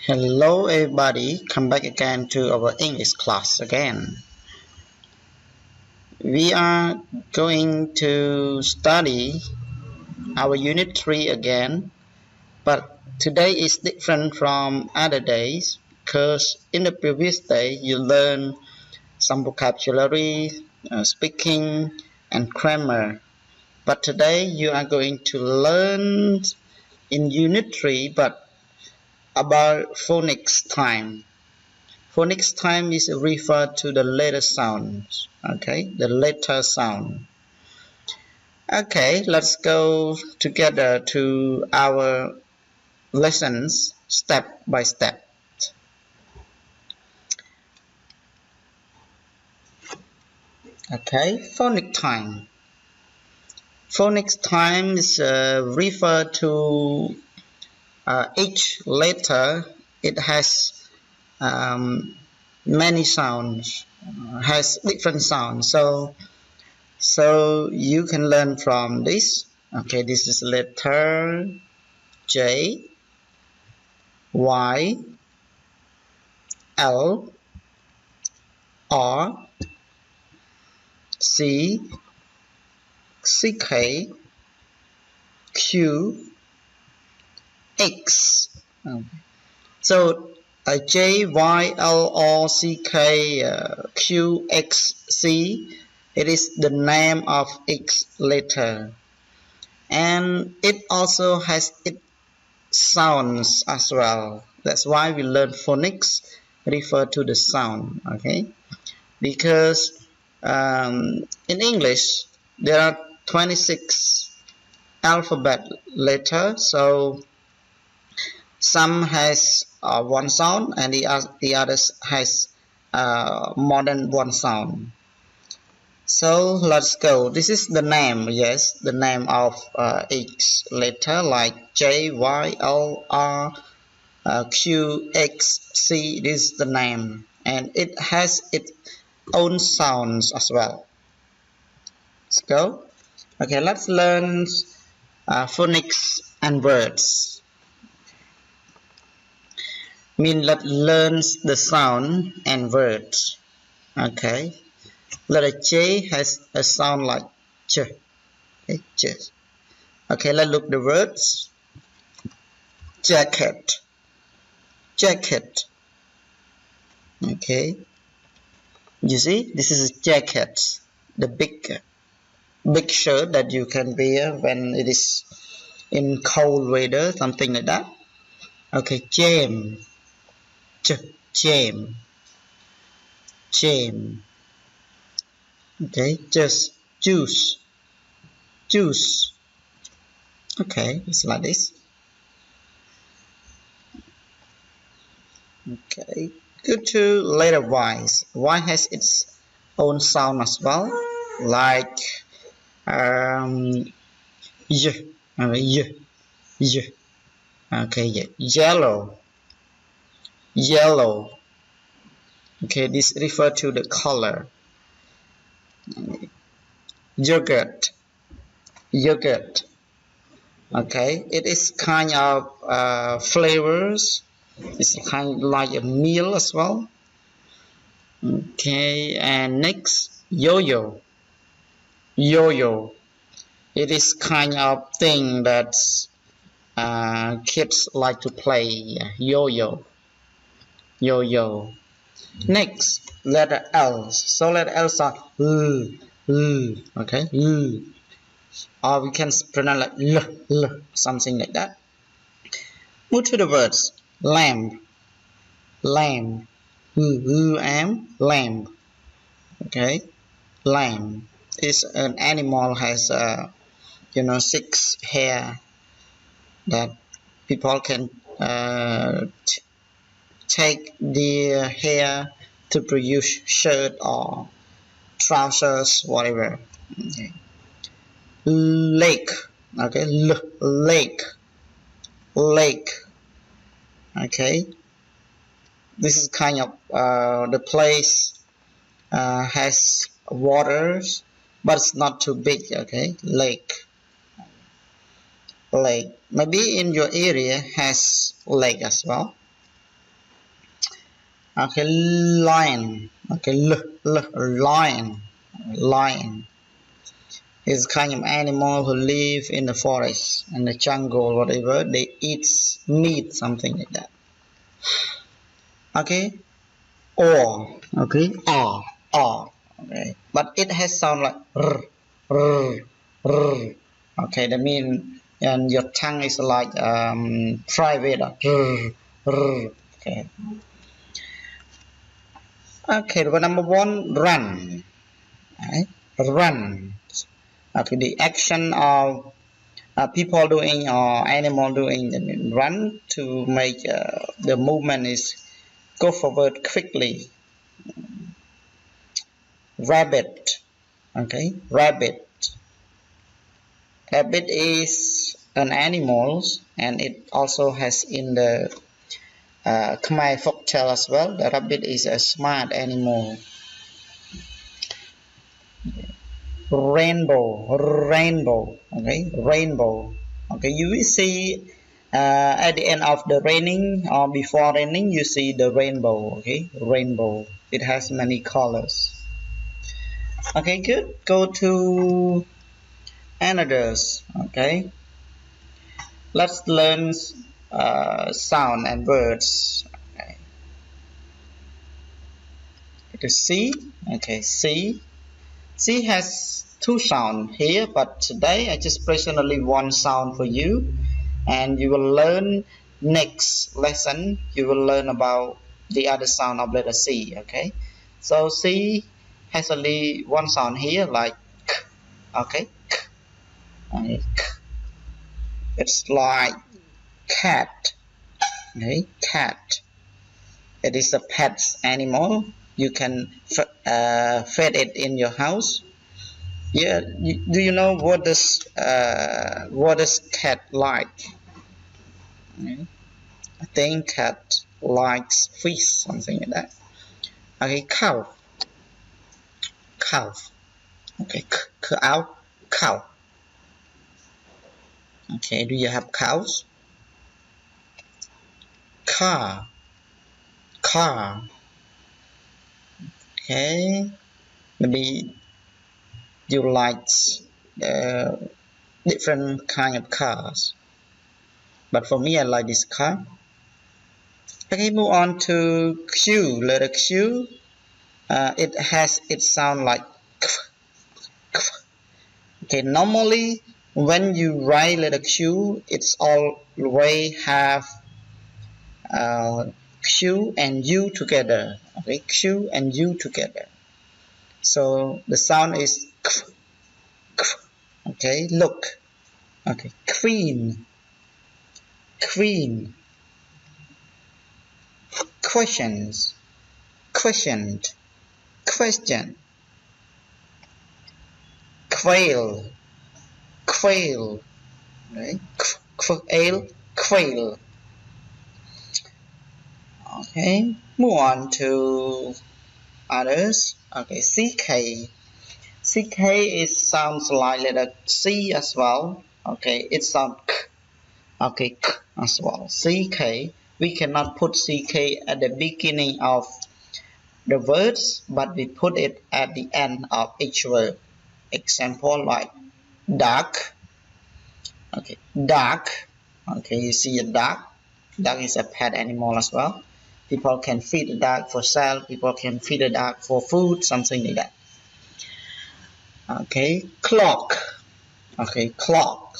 Hello everybody, come back again to our English class again. We are going to study our unit 3 again, but today is different from other days because in the previous day you learned some vocabulary, speaking and grammar, but today you are going to learn in unit 3 but about phonics time. Phonics time is referred to the letter sounds. Okay, the letter sound. Okay, let's go together to our lessons step by step. Okay, phonic time. Phonics time is referred to each letter. It has many sounds, has different sounds. So you can learn from this. Okay, this is letter J, Y, L, R, C, CK, Q, X. So J, Y, L, R, C, K, Q, X, C. It is the name of each letter, and it also has its sounds as well. That's why we learn phonics refer to the sound. Okay, because in English there are 26 alphabet letters, so some has one sound and the others has more than one sound. So let's go. This is the name, yes, the name of each letter, like J, Y, L, R, Q, X, C. This is the name, and it has its own sounds as well. Let's go. Okay, let's learn phonics and words. Let's learn the sound and words. Okay. Letter J has a sound like ch. Okay, ch. Okay, let's look the words. Jacket. Jacket. Okay. You see, this is a jacket. The big shirt that you can wear when it is in cold weather, something like that. Okay, jam. Jam. Jam. Okay, just juice. Juice. Okay, it's like this. Okay, go to letter Y. Y has its own sound as well, like y, y. Okay, yeah. Yellow. Yellow. Okay, this refers to the color. Yogurt. Yogurt. Okay, it is kind of flavors. It's kind of like a meal as well. Okay, and next, yo-yo. Yo-yo. It is kind of thing that kids like to play. Yo-yo. Yo-yo. Next, letter L. So letter L sound okay, or we can pronounce like l, something like that. Move to the words. Lamb. Lamb. Lamb. Okay, lamb is an animal has 6 hair that people can take their hair to produce shirt or trousers, whatever. Okay. Lake. Okay, lake. Lake. Okay, this is kind of the place has waters, but it's not too big. Okay, lake. Lake. Maybe in your area has lake as well. Okay, lion. Okay, lion. Lion is kind of animal who live in the forest, in the jungle, whatever. They eat meat, something like that. Okay, or. Okay, or. Okay, but it has sound like r, r, r. Okay, that means and your tongue is like private. R, r. Okay. Okay, the number one, run. Right? Run. Okay, the action of people doing or animal doing run to make the movement is go forward quickly. Rabbit. Okay, rabbit. Rabbit is an animal and it also has in the Khmer folktale as well. The rabbit is a smart animal. Rainbow. Okay, rainbow. Okay, you will see at the end of the raining or before raining, you see the rainbow. Okay, rainbow. It has many colors. Okay, good. Go to another's. Okay, let's learn sound and words. Okay, it is C. Okay, C. C has two sound here, but today I just present only one sound for you, and you will learn next lesson. You will learn about the other sound of letter C. Okay, so C has only one sound here, like k. Okay, k. Okay, k. It's like cat. Okay, cat. It is a pet animal. You can feed it in your house. Yeah, do you know what does cat like? Mm, I think cat likes fish, something like that. Okay, cow. Okay, cow, cow. Okay, do you have cows? Car, car. Okay, maybe you like uh, different kind of cars, but for me, I like this car. Okay, move on to Q, letter Q. It sound like okay. Normally, when you write letter Q, it's always have Q and U together. Okay, Q and U together. So the sound is okay. Look. Okay, queen, questions, questioned, question, quail, quail. Right? Quail. Okay, move on to others. Okay, CK. CK it sounds like letter C as well. Okay, it sounds K. Okay, K as well. CK. We cannot put CK at the beginning of the words, but we put it at the end of each word. Example like dark. Okay, dark. Okay, you see a duck. Duck is a pet animal as well. People can feed the duck for sale. People can feed the duck for food, something like that. Okay, clock. Okay, clock.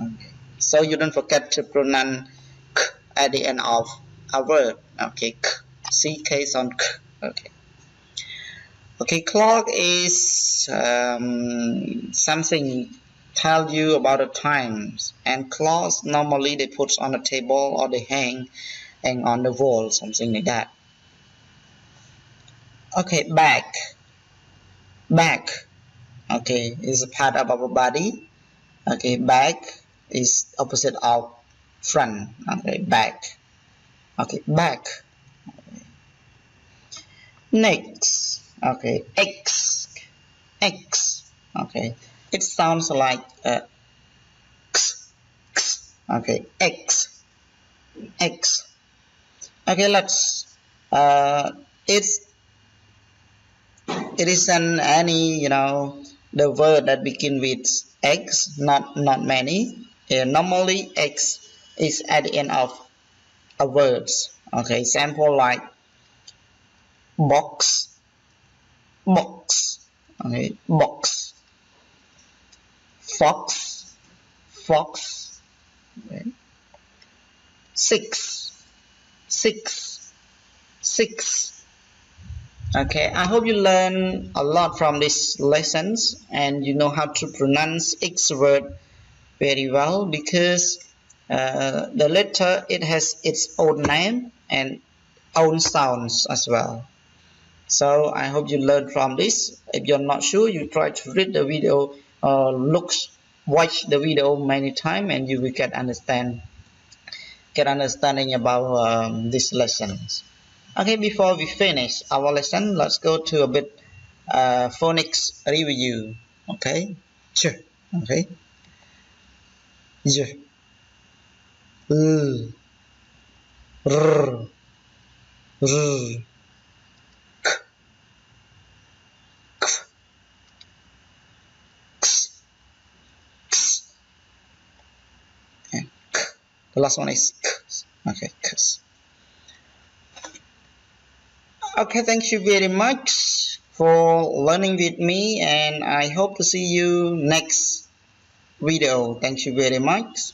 Okay, so you don't forget to pronounce k at the end of a word. Okay, ck sound k. Okay. Okay, clock is something tell you about the times, and clocks normally they put on a table or they hang on the wall, something like that. Okay, back. Okay, is a part of our body. Okay, back is opposite of front. Okay, back. Okay, back. Next. Okay, X. Okay, it sounds like X. Okay, X. Okay, let's. It's it is an any the word that begin with x, not many. Normally x is at the end of a words. Okay, example like box, box. Okay, box. Fox, fox. Okay. Six, six, six. Okay, I hope you learn a lot from these lessons and you know how to pronounce X word very well, because the letter it has its own name and own sounds as well. So I hope you learn from this. If you're not sure, you try to read the video or watch the video many times, and you will get understanding about these lessons. Okay, before we finish our lesson, let's go to a bit phonics review. Okay, sure. Okay, j, l, r, r, k, x, x, and k. The last one is k. Okay, k. Okay, thank you very much for learning with me, and I hope to see you next video. Thank you very much.